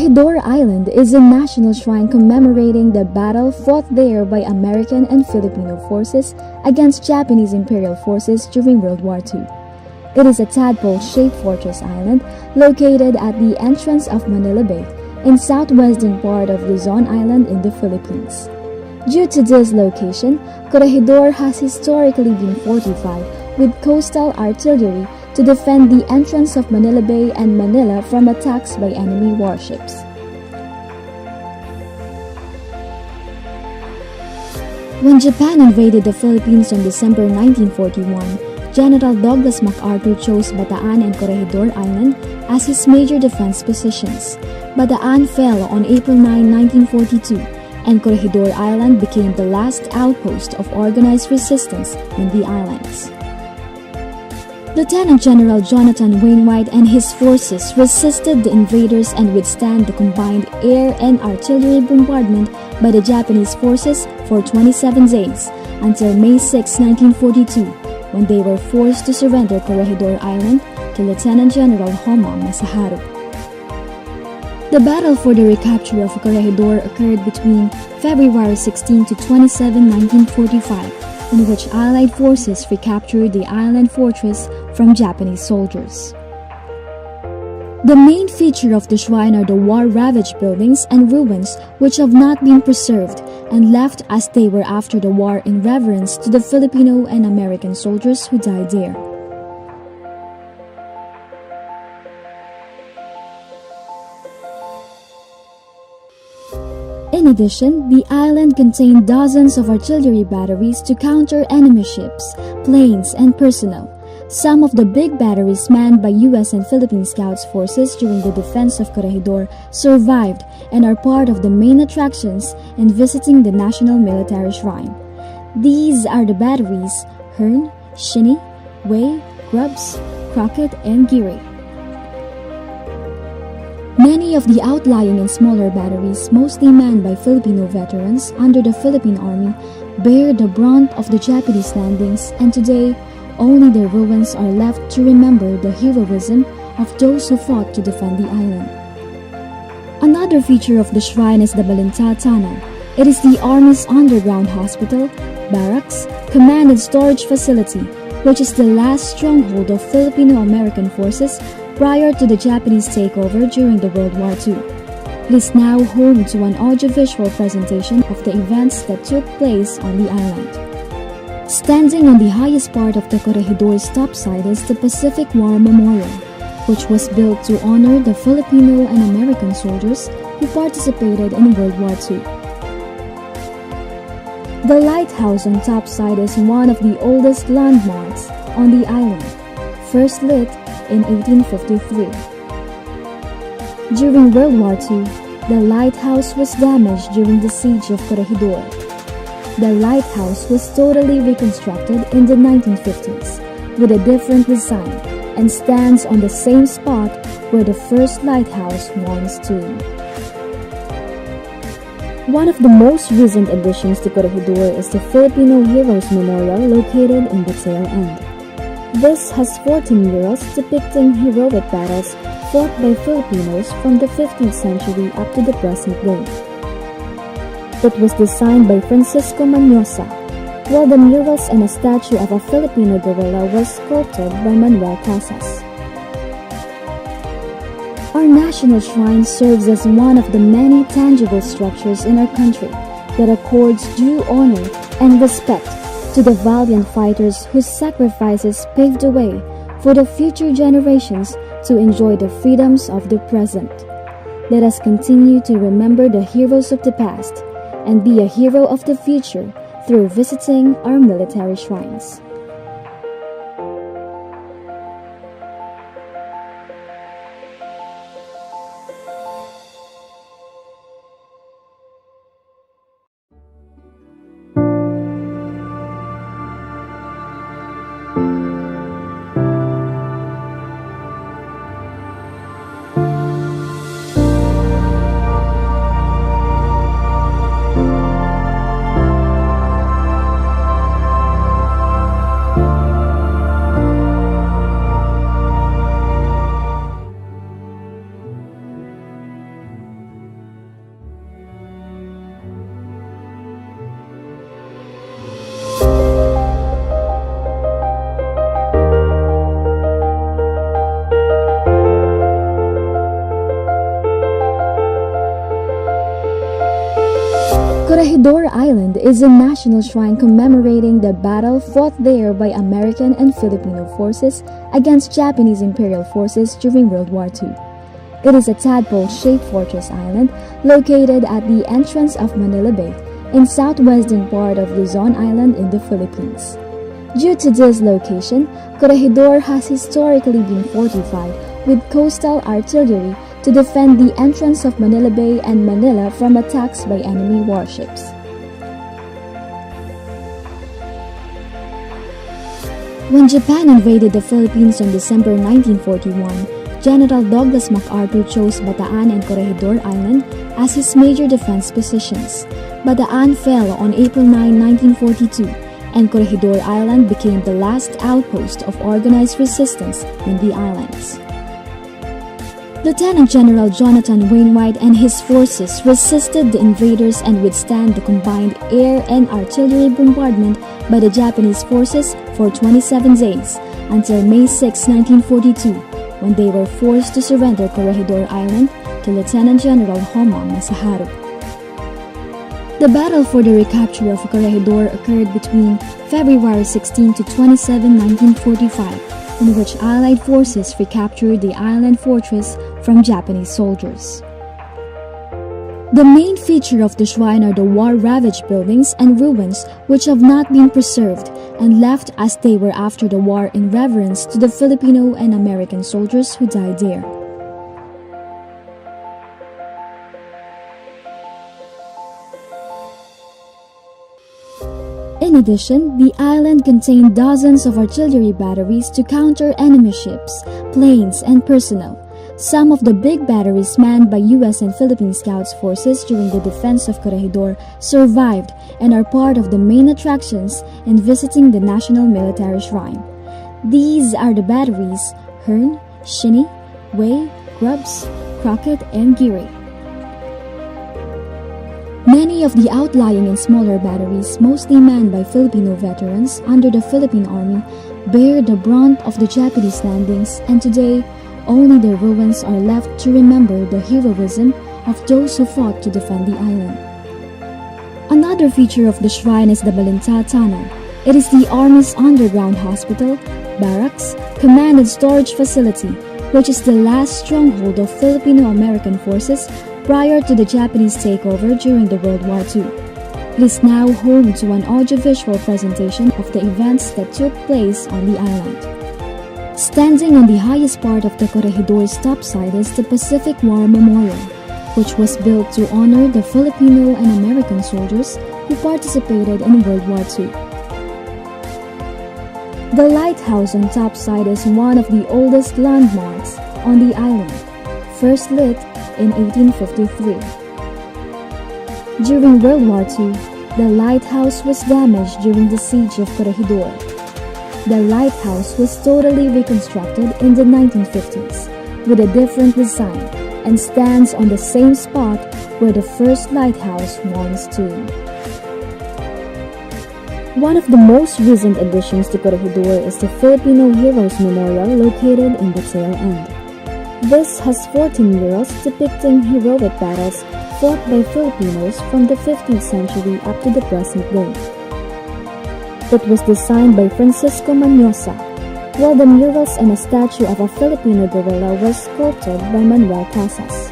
Corregidor Island is a national shrine commemorating the battle fought there by American and Filipino forces against Japanese imperial forces during World War II. It is a tadpole-shaped fortress island located at the entrance of Manila Bay in southwestern part of Luzon Island in the Philippines. Due to this location, Corregidor has historically been fortified with coastal artillery to defend the entrance of Manila Bay and Manila from attacks by enemy warships. When Japan invaded the Philippines on December 1941, General Douglas MacArthur chose Bataan and Corregidor Island as his major defense positions. Bataan fell on April 9, 1942, and Corregidor Island became the last outpost of organized resistance in the islands. Lieutenant General Jonathan Wainwright and his forces resisted the invaders and withstand the combined air and artillery bombardment by the Japanese forces for 27 days until May 6, 1942, when they were forced to surrender Corregidor Island to Lieutenant General Homa Masaharu. The battle for the recapture of Corregidor occurred between February 16 to 27, 1945, in which Allied forces recaptured the island fortress from Japanese soldiers. The main feature of the shrine are the war-ravaged buildings and ruins which have not been preserved and left as they were after the war in reverence to the Filipino and American soldiers who died there. In addition, the island contained dozens of artillery batteries to counter enemy ships, planes, and personnel. Some of the big batteries manned by U.S. and Philippine Scouts forces during the defense of Corregidor survived and are part of the main attractions in visiting the National Military Shrine. These are the batteries Hearn, Shinny, Way, Grubbs, Crockett, and Geary. Many of the outlying and smaller batteries, mostly manned by Filipino veterans under the Philippine Army, bear the brunt of the Japanese landings, and today, only their ruins are left to remember the heroism of those who fought to defend the island. Another feature of the shrine is the Balinta Tunnel. It is the Army's underground hospital, barracks, command and storage facility, which is the last stronghold of Filipino-American forces prior to the Japanese takeover during the World War II. It is now home to an audiovisual presentation of the events that took place on the island. Standing on the highest part of the Corregidor's topside is the Pacific War Memorial, which was built to honor the Filipino and American soldiers who participated in World War II. The lighthouse on topside is one of the oldest landmarks on the island, first lit in 1853. During World War II, the lighthouse was damaged during the siege of Corregidor. The lighthouse was totally reconstructed in the 1950s with a different design and stands on the same spot where the first lighthouse once stood. One of the most recent additions to Corregidor is the Filipino Heroes Memorial located in the tail end. This has 14 murals depicting heroic battles fought by Filipinos from the 15th century up to the present day. It was designed by Francisco Manyosa, while the murals and a statue of a Filipino guerrilla was sculpted by Manuel Casas. Our national shrine serves as one of the many tangible structures in our country that accords due honor and respect to the valiant fighters whose sacrifices paved the way for the future generations to enjoy the freedoms of the present. Let us continue to remember the heroes of the past and be a hero of the future through visiting our military shrines. Corregidor Island is a national shrine commemorating the battle fought there by American and Filipino forces against Japanese imperial forces during World War II. It is a tadpole-shaped fortress island located at the entrance of Manila Bay in southwestern part of Luzon Island in the Philippines. Due to this location, Corregidor has historically been fortified with coastal artillery to defend the entrance of Manila Bay and Manila from attacks by enemy warships. When Japan invaded the Philippines on December 1941, General Douglas MacArthur chose Bataan and Corregidor Island as his major defense positions. Bataan fell on April 9, 1942, and Corregidor Island became the last outpost of organized resistance in the islands. Lieutenant General Jonathan Wainwright and his forces resisted the invaders and withstand the combined air and artillery bombardment by the Japanese forces for 27 days until May 6, 1942, when they were forced to surrender Corregidor Island to Lieutenant General Homa Masaharu. The battle for the recapture of Corregidor occurred between February 16 to 27, 1945, in which Allied forces recaptured the island fortress from Japanese soldiers. The main feature of the shrine are the war-ravaged buildings and ruins which have not been preserved and left as they were after the war in reverence to the Filipino and American soldiers who died there. In addition, the island contained dozens of artillery batteries to counter enemy ships, planes, and personnel. Some of the big batteries manned by U.S. and Philippine Scouts forces during the defense of Corregidor survived and are part of the main attractions in visiting the National Military Shrine. These are the batteries Hearn, Shinny, Way, Grubbs, Crockett, and Geary. Many of the outlying and smaller batteries, mostly manned by Filipino veterans under the Philippine Army, bear the brunt of the Japanese landings, and today, only their ruins are left to remember the heroism of those who fought to defend the island. Another feature of the shrine is the Balinta Tunnel. It is the Army's underground hospital, barracks, command and storage facility, which is the last stronghold of Filipino-American forces prior to the Japanese takeover during the World War II. It is now home to an audiovisual presentation of the events that took place on the island. Standing on the highest part of the Corregidor's topside is the Pacific War Memorial, which was built to honor the Filipino and American soldiers who participated in World War II. The lighthouse on topside is one of the oldest landmarks on the island, first lit in 1853. During World War II, the lighthouse was damaged during the siege of Corregidor. The lighthouse was totally reconstructed in the 1950s with a different design and stands on the same spot where the first lighthouse once stood. One of the most recent additions to Corregidor is the Filipino Heroes Memorial located in the tail end. This has 14 murals depicting heroic battles fought by Filipinos from the 15th century up to the present day. It was designed by Francisco Manyosa, while the murals and a statue of a Filipino guerrilla were sculpted by Manuel Casas.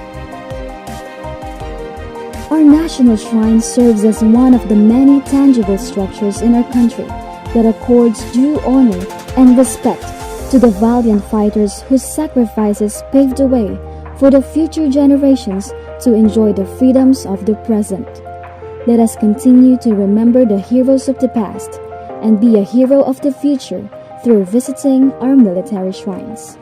Our national shrine serves as one of the many tangible structures in our country that accords due honor and respect to the valiant fighters whose sacrifices paved the way for the future generations to enjoy the freedoms of the present. Let us continue to remember the heroes of the past and be a hero of the future through visiting our military shrines.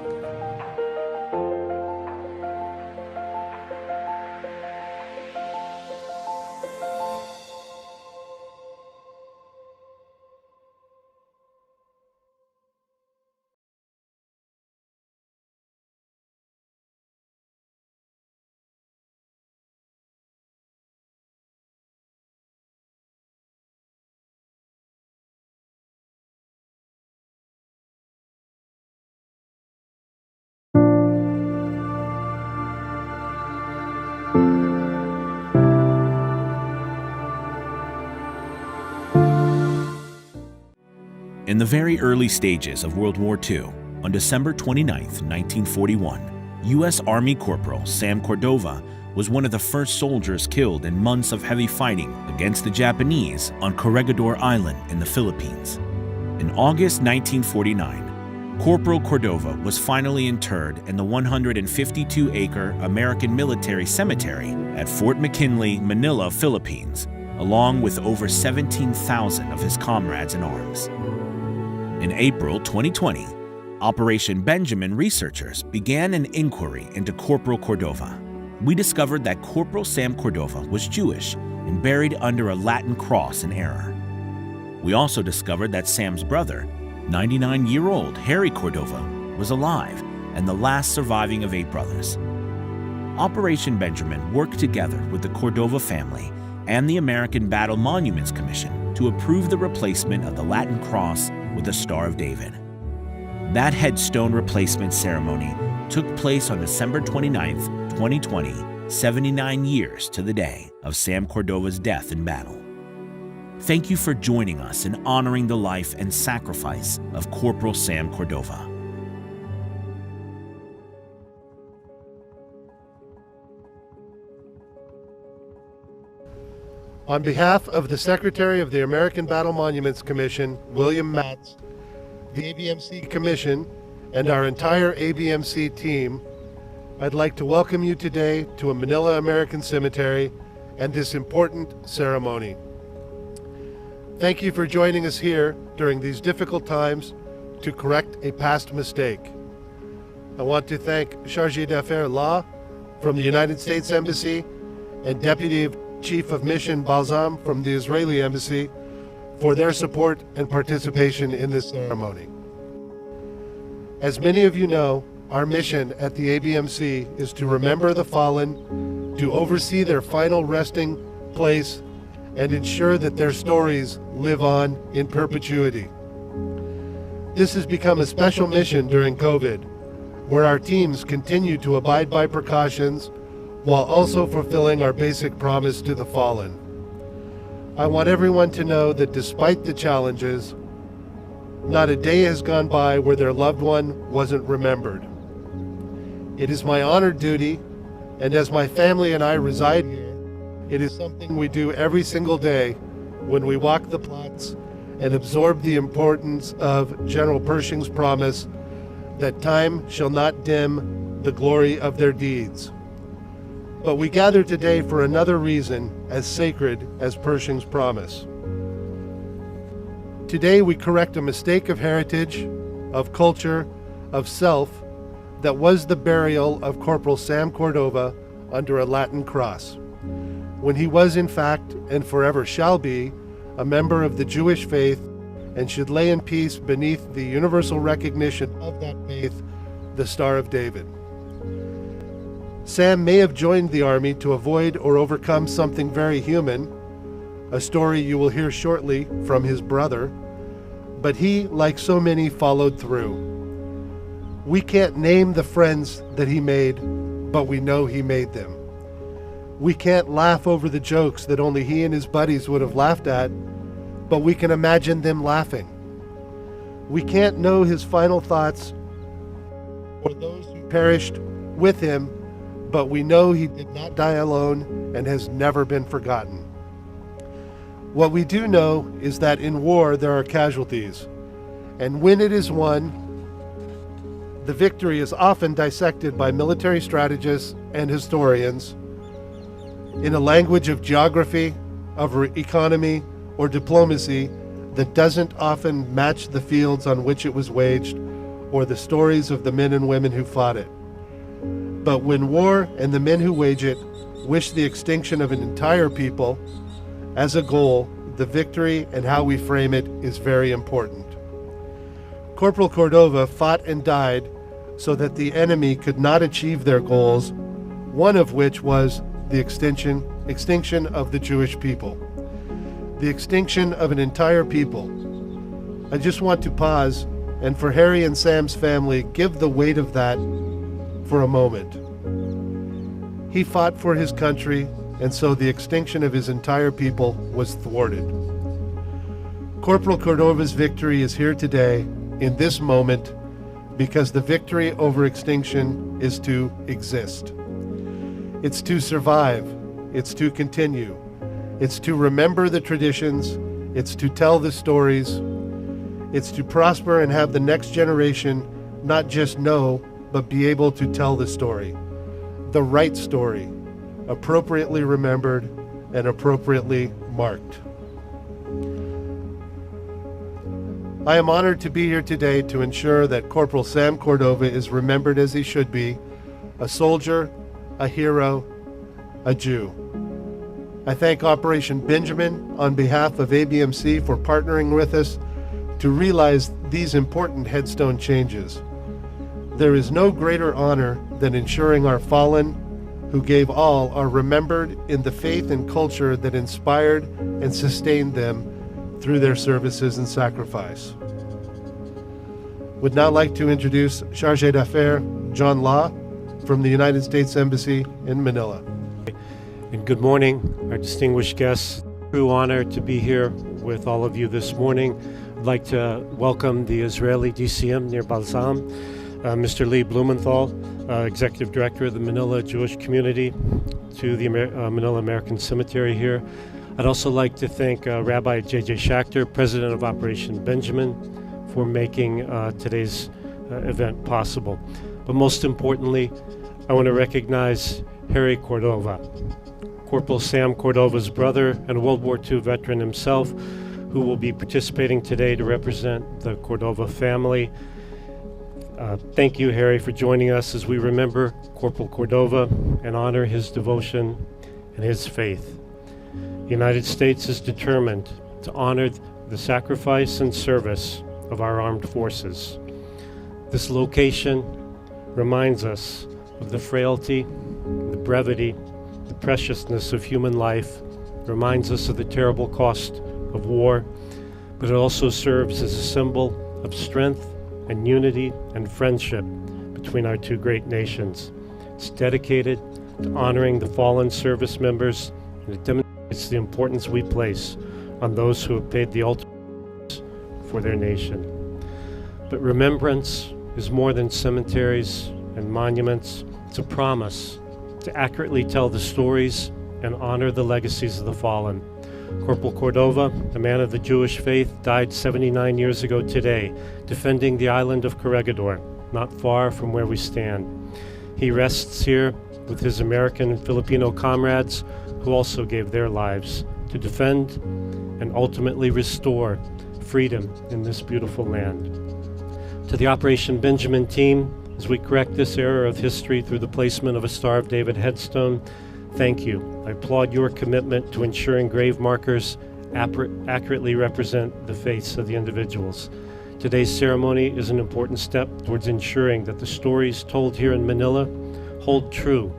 In the very early stages of World War II, on December 29, 1941, U.S. Army Corporal Sam Cordova was one of the first soldiers killed in months of heavy fighting against the Japanese on Corregidor Island in the Philippines. In August 1949, Corporal Cordova was finally interred in the 152-acre American Military Cemetery at Fort McKinley, Manila, Philippines, along with over 17,000 of his comrades in arms. In April 2020, Operation Benjamin researchers began an inquiry into Corporal Cordova. We discovered that Corporal Sam Cordova was Jewish and buried under a Latin cross in error. We also discovered that Sam's brother, 99-year-old Harry Cordova, was alive and the last surviving of 8 brothers. Operation Benjamin worked together with the Cordova family and the American Battle Monuments Commission to approve the replacement of the Latin cross with the Star of David. That headstone replacement ceremony took place on December 29, 2020, 79 years to the day of Sam Cordova's death in battle. Thank you for joining us in honoring the life and sacrifice of Corporal Sam Cordova. On behalf of the Secretary of the American Battle Monuments Commission, William Matz, the ABMC Commission, and our entire ABMC team, I'd like to welcome you today to a Manila American cemetery and this important ceremony. Thank you for joining us here during these difficult times to correct a past mistake. I want to thank Chargé d'Affaires Law from the United States Embassy and Deputy Chief of Mission Balsam from the Israeli Embassy for their support and participation in this ceremony. As many of you know, our mission at the ABMC is to remember the fallen, to oversee their final resting place, and ensure that their stories live on in perpetuity. This has become a special mission during COVID, where our teams continue to abide by precautions while also fulfilling our basic promise to the fallen. I want everyone to know that despite the challenges, not a day has gone by where their loved one wasn't remembered. It is my honored duty, and as my family and I reside here, it is something we do every single day when we walk the plots and absorb the importance of General Pershing's promise that time shall not dim the glory of their deeds. But we gather today for another reason as sacred as Pershing's promise. Today we correct a mistake of heritage, of culture, of self that was the burial of Corporal Sam Cordova under a Latin cross, when he was in fact, and forever shall be, a member of the Jewish faith and should lay in peace beneath the universal recognition of that faith, the Star of David. Sam may have joined the Army to avoid or overcome something very human, a story you will hear shortly from his brother, but he, like so many, followed through. We can't name the friends that he made, but we know he made them. We can't laugh over the jokes that only he and his buddies would have laughed at, but we can imagine them laughing. We can't know his final thoughts or those who perished with him, but we know he did not die alone and has never been forgotten. What we do know is that in war there are casualties, and when it is won, the victory is often dissected by military strategists and historians in a language of geography, of economy, or diplomacy that doesn't often match the fields on which it was waged or the stories of the men and women who fought it. But when war and the men who wage it wish the extinction of an entire people, as a goal, the victory and how we frame it is very important. Corporal Cordova fought and died so that the enemy could not achieve their goals, one of which was the extinction of the Jewish people, the extinction of an entire people. I just want to pause and for Harry and Sam's family give the weight of that for a moment. He fought for his country, and so the extinction of his entire people was thwarted. Corporal Cordova's victory is here today, in this moment, because the victory over extinction is to exist. It's to survive. It's to continue. It's to remember the traditions. It's to tell the stories. It's to prosper and have the next generation not just know, but be able to tell the story. The right story, appropriately remembered and appropriately marked. I am honored to be here today to ensure that Corporal Sam Cordova is remembered as he should be, a soldier, a hero, a Jew. I thank Operation Benjamin on behalf of ABMC for partnering with us to realize these important headstone changes. There is no greater honor than ensuring our fallen, who gave all, are remembered in the faith and culture that inspired and sustained them through their services and sacrifice. Would now like to introduce Chargé d'Affaires John Law from the United States Embassy in Manila. And good morning, our distinguished guests. True honor to be here with all of you this morning. I'd like to welcome the Israeli DCM near Balsam, Mr. Lee Blumenthal, Executive Director of the Manila Jewish Community, to the Manila American Cemetery here. I'd also like to thank Rabbi J.J. Schachter, President of Operation Benjamin, for making today's event possible. But most importantly, I want to recognize Harry Cordova, Corporal Sam Cordova's brother and World War II veteran himself, who will be participating today to represent the Cordova family. Thank you, Harry, for joining us as we remember Corporal Cordova and honor his devotion and his faith. The United States is determined to honor the sacrifice and service of our armed forces. This location reminds us of the frailty, the brevity, the preciousness of human life, reminds us of the terrible cost of war, but it also serves as a symbol of strength and unity and friendship between our two great nations. It's dedicated to honoring the fallen service members, and it demonstrates the importance we place on those who have paid the ultimate price for their nation. But remembrance is more than cemeteries and monuments. It's a promise to accurately tell the stories and honor the legacies of the fallen. Corporal Cordova, a man of the Jewish faith, died 79 years ago today, defending the island of Corregidor, not far from where we stand. He rests here with his American and Filipino comrades, who also gave their lives to defend and ultimately restore freedom in this beautiful land. To the Operation Benjamin team, as we correct this error of history through the placement of a Star of David headstone, thank you. I applaud your commitment to ensuring grave markers accurately represent the faiths of the individuals. Today's ceremony is an important step towards ensuring that the stories told here in Manila hold true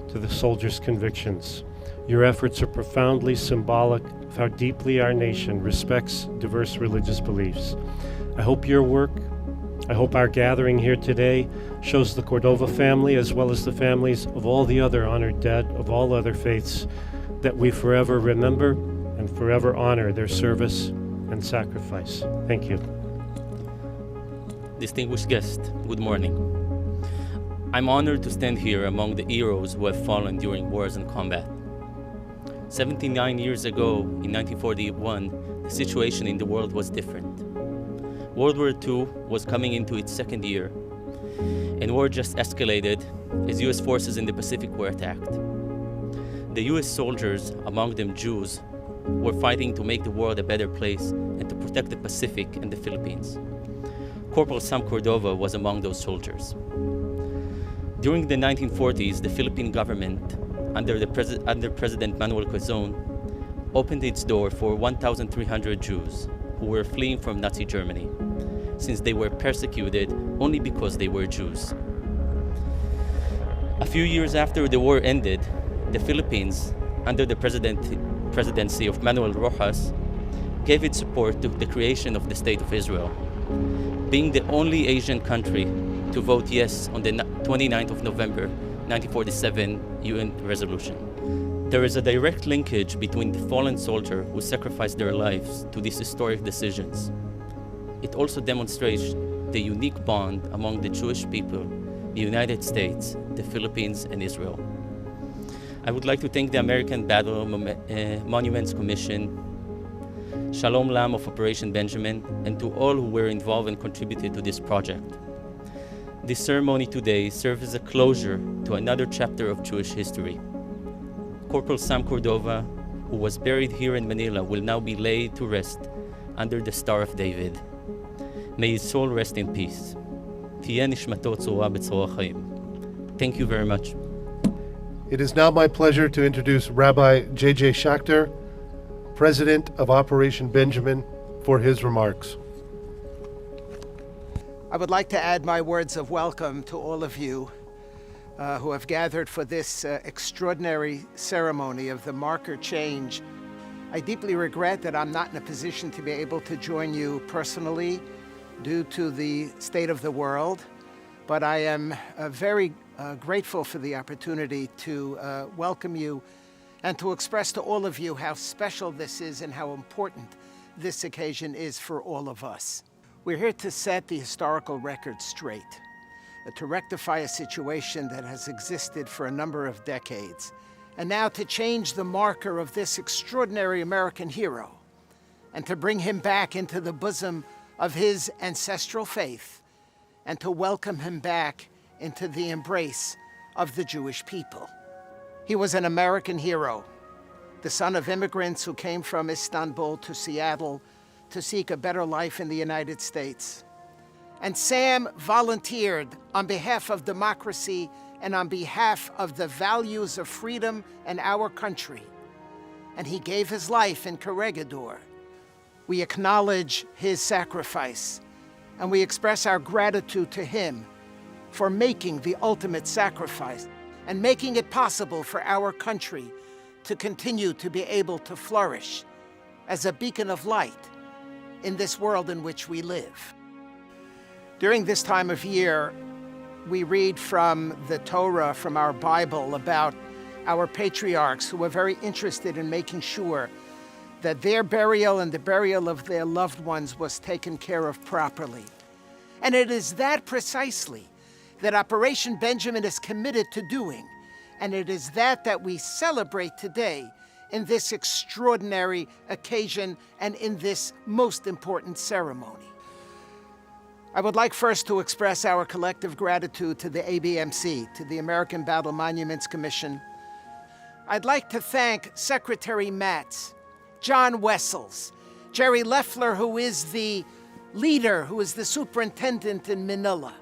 to the soldiers' convictions. Your efforts are profoundly symbolic of how deeply our nation respects diverse religious beliefs. I hope our gathering here today shows the Cordova family, as well as the families of all the other honored dead of all other faiths, that we forever remember and forever honor their service and sacrifice. Thank you. Distinguished guest, good morning. I'm honored to stand here among the heroes who have fallen during wars and combat. 79 years ago, in 1941, the situation in the world was different. World War II was coming into its second year, and war just escalated as US forces in the Pacific were attacked. The US soldiers, among them Jews, were fighting to make the world a better place and to protect the Pacific and the Philippines. Corporal Sam Cordova was among those soldiers. During the 1940s, the Philippine government, under President Manuel Quezon, opened its door for 1,300 Jews who were fleeing from Nazi Germany, since they were persecuted only because they were Jews. A few years after the war ended, the Philippines, under the presidency of Manuel Rojas, gave its support to the creation of the State of Israel, being the only Asian country to vote yes on the 29th of November 1947 UN resolution. There is a direct linkage between the fallen soldier who sacrificed their lives to these historic decisions. It also demonstrates the unique bond among the Jewish people, the United States, the Philippines, and Israel. I would like to thank the American Battle Monuments Commission, Shalom Lam of Operation Benjamin, and to all who were involved and contributed to this project. This ceremony today serves as a closure to another chapter of Jewish history. Corporal Sam Cordova, who was buried here in Manila, will now be laid to rest under the Star of David. May his soul rest in peace. Tiyeh nishmato tzorah b'tzorah chaim. Thank you very much. It is now my pleasure to introduce Rabbi J.J. Schachter, President of Operation Benjamin, for his remarks. I would like to add my words of welcome to all of you who have gathered for this extraordinary ceremony of the marker change. I deeply regret that I'm not in a position to be able to join you personally due to the state of the world, but I am very grateful for the opportunity to welcome you and to express to all of you how special this is and how important this occasion is for all of us. We're here to set the historical record straight, to rectify a situation that has existed for a number of decades, and now to change the marker of this extraordinary American hero and to bring him back into the bosom of his ancestral faith and to welcome him back into the embrace of the Jewish people. He was an American hero, the son of immigrants who came from Istanbul to Seattle to seek a better life in the United States. And Sam volunteered on behalf of democracy and on behalf of the values of freedom and our country. And he gave his life in Corregidor. We acknowledge his sacrifice, and we express our gratitude to him for making the ultimate sacrifice and making it possible for our country to continue to be able to flourish as a beacon of light in this world in which we live. During this time of year, we read from the Torah, from our Bible, about our patriarchs who were very interested in making sure that their burial and the burial of their loved ones was taken care of properly. And it is that precisely that Operation Benjamin is committed to doing, and it is that we celebrate today in this extraordinary occasion and in this most important ceremony. I would like first to express our collective gratitude to the ABMC, to the American Battle Monuments Commission. I'd like to thank Secretary Matz, John Wessels, Jerry Leffler, who is the leader, who is the superintendent in Manila.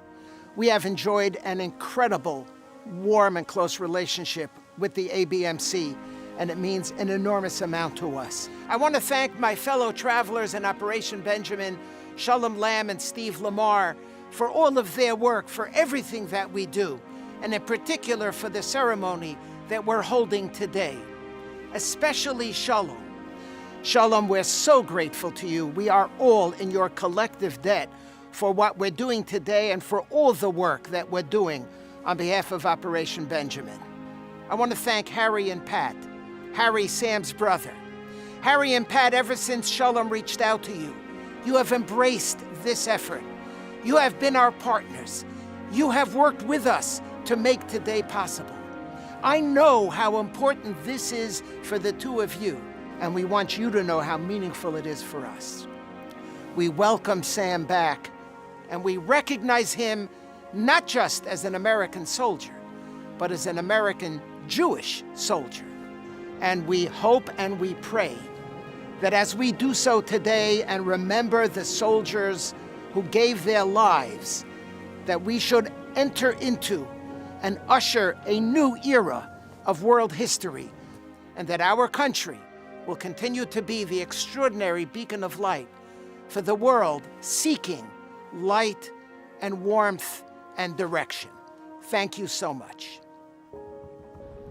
We have enjoyed an incredible, warm and close relationship with the ABMC, and it means an enormous amount to us. I want to thank my fellow travelers in Operation Benjamin, Shalom Lam and Steve Lamar, for all of their work, for everything that we do, and in particular for the ceremony that we're holding today. Especially Shalom. Shalom, we're so grateful to you. We are all in your collective debt for what we're doing today and for all the work that we're doing on behalf of Operation Benjamin. I want to thank Harry and Pat. Harry, Sam's brother. Harry and Pat, ever since Shalom reached out to you, you have embraced this effort. You have been our partners. You have worked with us to make today possible. I know how important this is for the two of you, and we want you to know how meaningful it is for us. We welcome Sam back, and we recognize him not just as an American soldier, but as an American Jewish soldier. And we hope and we pray that as we do so today and remember the soldiers who gave their lives, that we should enter into and usher a new era of world history, and that our country will continue to be the extraordinary beacon of light for the world seeking light and warmth and direction. Thank you so much.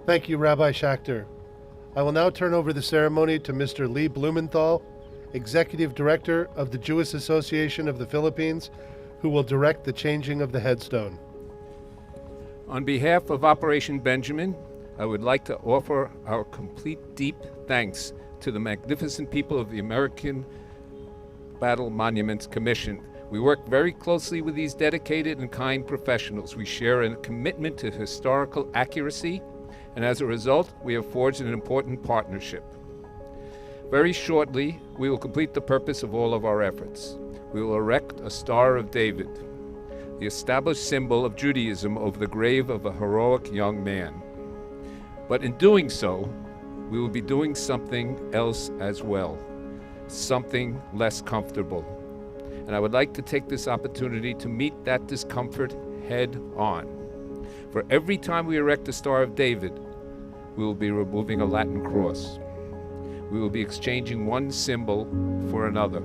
Thank you, Rabbi Schachter. I will now turn over the ceremony to Mr. Lee Blumenthal, Executive Director of the Jewish Association of the Philippines, who will direct the changing of the headstone. On behalf of Operation Benjamin, I would like to offer our complete deep thanks to the magnificent people of the American Battle Monuments Commission. We work very closely with these dedicated and kind professionals. We share a commitment to historical accuracy, and as a result, we have forged an important partnership. Very shortly, we will complete the purpose of all of our efforts. We will erect a Star of David, the established symbol of Judaism, over the grave of a heroic young man. But in doing so, we will be doing something else as well, something less comfortable. And I would like to take this opportunity to meet that discomfort head on. For every time we erect a Star of David, we will be removing a Latin cross. We will be exchanging one symbol for another.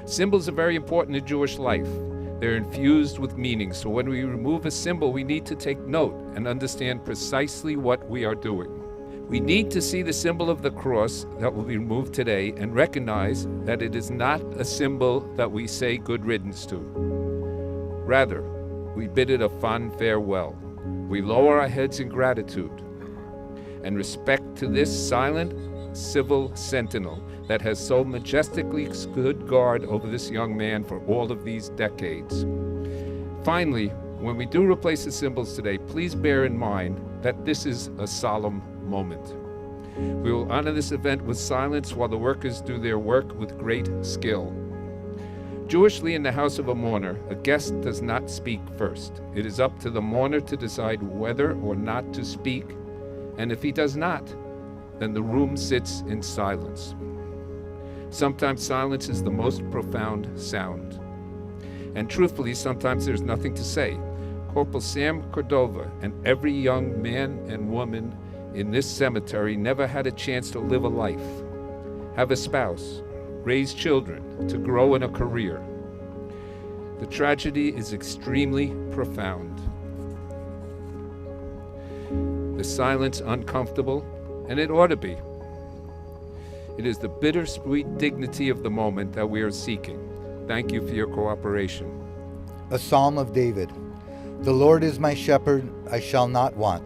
Symbols are very important in Jewish life. They're infused with meaning, so when we remove a symbol, we need to take note and understand precisely what we are doing. We need to see the symbol of the cross that will be removed today and recognize that it is not a symbol that we say good riddance to. Rather, we bid it a fond farewell. We lower our heads in gratitude and respect to this silent, civil sentinel that has so majestically stood guard over this young man for all of these decades. Finally, when we do replace the symbols today, please bear in mind that this is a solemn moment. We will honor this event with silence while the workers do their work with great skill. Jewishly, in the house of a mourner, a guest does not speak first. It is up to the mourner to decide whether or not to speak, and if he does not, then the room sits in silence. Sometimes silence is the most profound sound. And truthfully, sometimes there's nothing to say. Corporal Sam Cordova and every young man and woman in this cemetery never had a chance to live a life, have a spouse, raise children, to grow in a career. The tragedy is extremely profound. The silence uncomfortable, and it ought to be. It is the bittersweet dignity of the moment that we are seeking. Thank you for your cooperation. A Psalm of David. The Lord is my shepherd, I shall not want.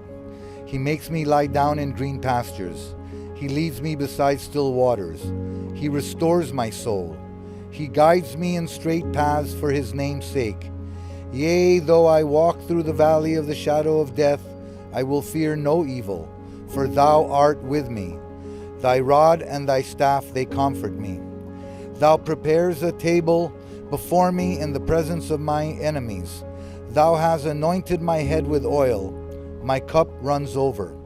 He makes me lie down in green pastures. He leads me beside still waters. He restores my soul. He guides me in straight paths for his name's sake. Yea, though I walk through the valley of the shadow of death, I will fear no evil, for thou art with me. Thy rod and thy staff, they comfort me. Thou prepares a table before me in the presence of my enemies. Thou hast anointed my head with oil. My cup runs over.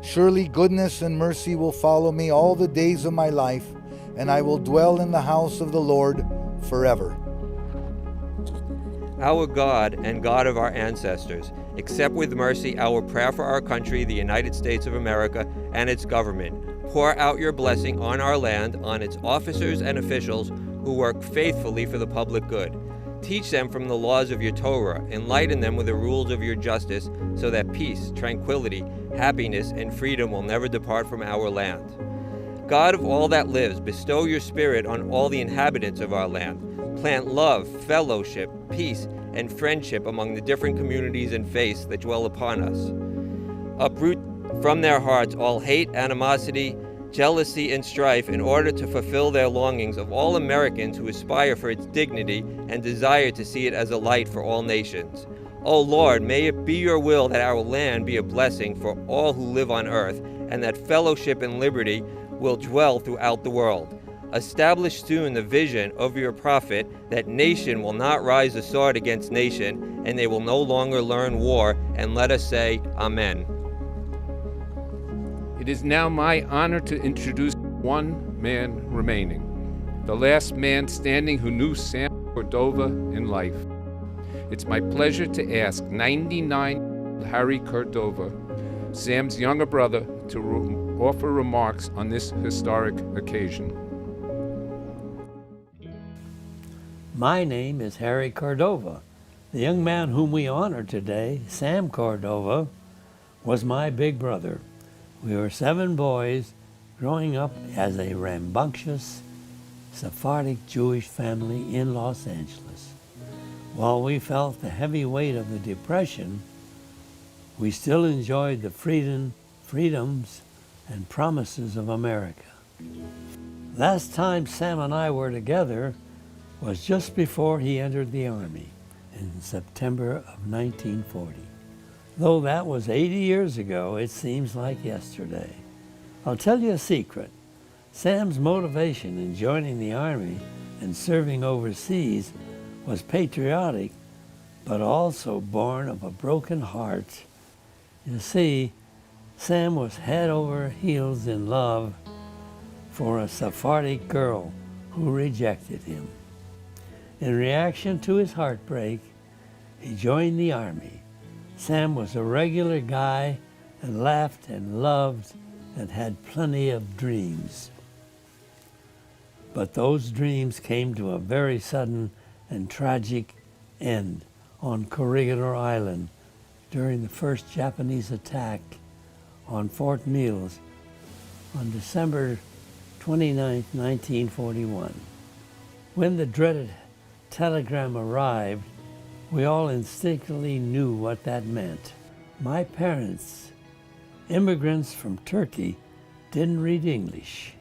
Surely goodness and mercy will follow me all the days of my life, and I will dwell in the house of the Lord forever. Our God and God of our ancestors, accept with mercy our prayer for our country, the United States of America, and its government. Pour out your blessing on our land, on its officers and officials who work faithfully for the public good. Teach them from the laws of your Torah, enlighten them with the rules of your justice, so that peace, tranquility, happiness, and freedom will never depart from our land. God of all that lives, bestow your spirit on all the inhabitants of our land. Plant love, fellowship, peace, and friendship among the different communities and faiths that dwell upon us. Uproot from their hearts all hate, animosity, jealousy, and strife in order to fulfill their longings of all Americans who aspire for its dignity and desire to see it as a light for all nations. O Lord, may it be your will that our land be a blessing for all who live on earth, and that fellowship and liberty will dwell throughout the world. Establish soon the vision of your prophet that nation will not rise a sword against nation, and they will no longer learn war, and let us say, Amen. It is now my honor to introduce one man remaining, the last man standing who knew Sam Cordova in life. It's my pleasure to ask 99 Harry Cordova, Sam's younger brother, to offer remarks on this historic occasion. My name is Harry Cordova. The young man whom we honor today, Sam Cordova, was my big brother. We were 7 boys growing up as a rambunctious Sephardic Jewish family in Los Angeles. While we felt the heavy weight of the Depression, we still enjoyed the freedoms and promises of America. Last time Sam and I were together was just before he entered the Army in September of 1940. Though that was 80 years ago, it seems like yesterday. I'll tell you a secret. Sam's motivation in joining the Army and serving overseas was patriotic, but also born of a broken heart. You see, Sam was head over heels in love for a Sephardic girl who rejected him. In reaction to his heartbreak, he joined the Army. Sam was a regular guy and laughed and loved and had plenty of dreams. But those dreams came to a very sudden and tragic end on Corregidor Island during the first Japanese attack on Fort Mills on December 29, 1941. When the dreaded telegram arrived, we all instinctively knew what that meant. My parents, immigrants from Turkey, didn't read English.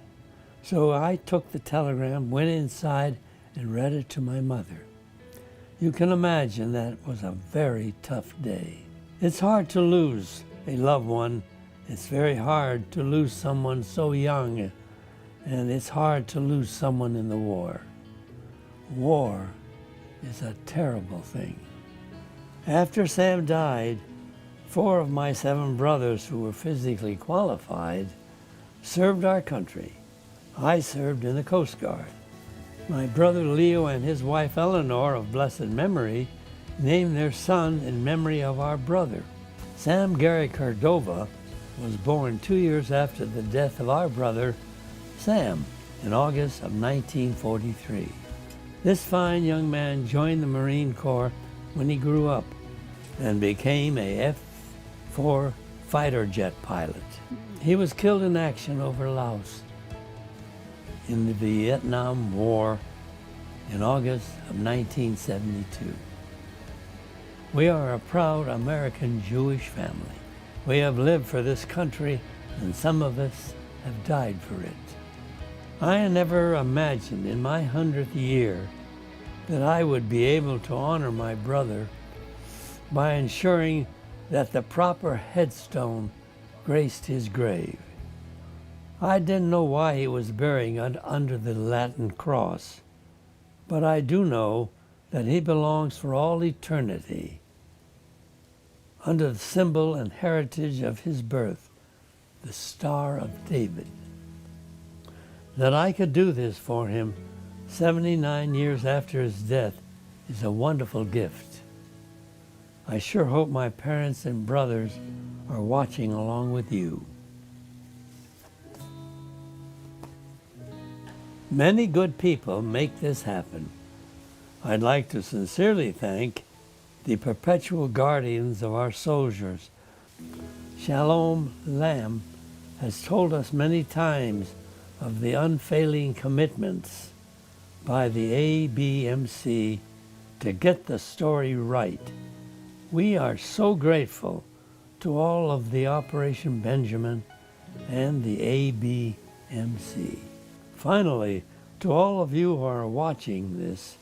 So I took the telegram, went inside, and read it to my mother. You can imagine that it was a very tough day. It's hard to lose a loved one. It's very hard to lose someone so young, and it's hard to lose someone in the war. War is a terrible thing. After Sam died, 4 of my 7 brothers who were physically qualified served our country. I served in the Coast Guard. My brother Leo and his wife Eleanor of blessed memory named their son in memory of our brother. Sam Gary Cordova was born 2 years after the death of our brother Sam in August of 1943. This fine young man joined the Marine Corps when he grew up and became a F-4 fighter jet pilot. He was killed in action over Laos in the Vietnam War in August of 1972. We are a proud American Jewish family. We have lived for this country, and some of us have died for it. I never imagined in my 100th year that I would be able to honor my brother by ensuring that the proper headstone graced his grave. I didn't know why he was buried under the Latin cross, but I do know that he belongs for all eternity under the symbol and heritage of his birth, the Star of David. That I could do this for him 79 years after his death is a wonderful gift. I sure hope my parents and brothers are watching along with you. Many good people make this happen. I'd like to sincerely thank the perpetual guardians of our soldiers. Shalom Lamb has told us many times of the unfailing commitments by the ABMC to get the story right. We are so grateful to all of the Operation Benjamin and the ABMC. Finally, to all of you who are watching this,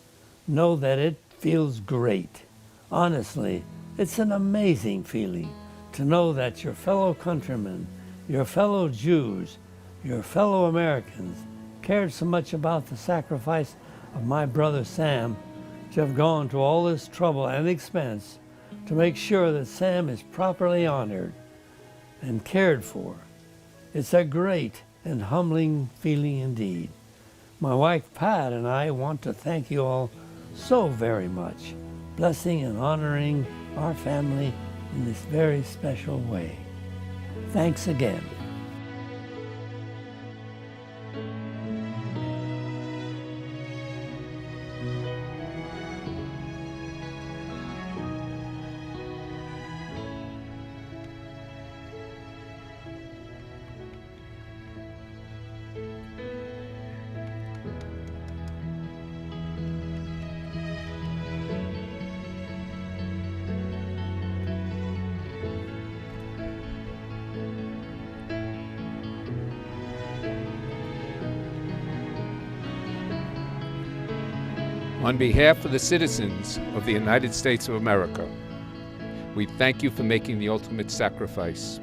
know that it feels great. Honestly, it's an amazing feeling to know that your fellow countrymen, your fellow Jews, your fellow Americans cared so much about the sacrifice of my brother Sam to have gone to all this trouble and expense to make sure that Sam is properly honored and cared for. It's a great and humbling feeling indeed. My wife Pat and I want to thank you all so very much, blessing and honoring our family in this very special way. Thanks again. On behalf of the citizens of the United States of America, we thank you for making the ultimate sacrifice.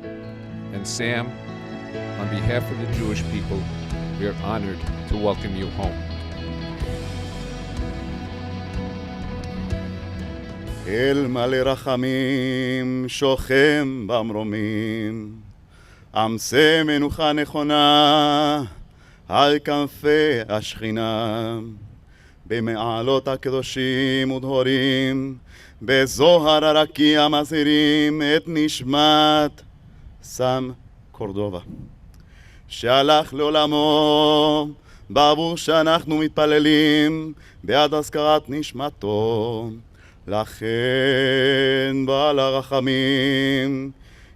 And Sam, on behalf of the Jewish people, we are honored to welcome you home. אל מלא רחמים שוכם במרומים, עמסה מנוחה נכונה על כנפי השכינה, במעלות הקדושים ודהורים, בזוהר הרקיע מזהירים את נשמת סם קורדובה, שהלך לעולמו בעבור שאנחנו מתפללים בעד הזכרת נשמתו. לכן בעל הרחמים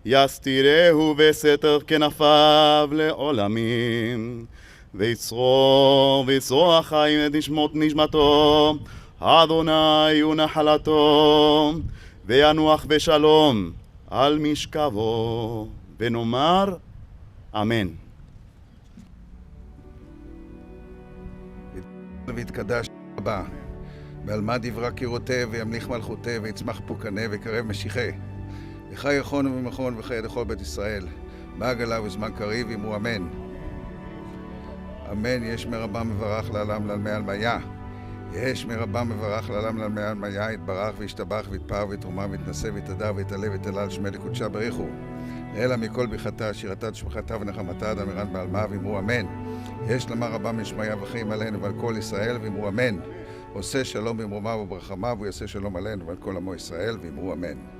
יסתירהו בסתר כנפיו לעולמים, ויצרור החיים את נשמתו, אדוני הוא נחלתו, וינוח בשלום על משכבו, ונאמר אמן. ויתקדש הבא, ועלמה דברה קירותי, וימליך מלכותי, ויצמח פוקנה, וקרב משיחי. וחי יכון וממכון וחיי לכל בית ישראל. בעגלה וזמן קריב, אמרו אמן. אמן. יש מרבה מברך לעלם לעלמי עלמיה. יש מרבה מברך לעלם לעלמי עלמיה, יתברך וישתבח ויתפאר ויתרומה ויתנשא ויתהדר ויתעלה ויתהלל שמי לקודשה בריחו. אלא מכל ברכתה, שירתה תשבחתה ונחמתה עד אמירן בעלמה, ואמרו אמן. יש למה רבה משמיה וחיים עלינו ועל כל ישראל, ואמרו אמן. עושה שלום במרומיו וברחמיו, ויעשה שלום עלינו ועל כל עמו ישראל, ואמרו אמן.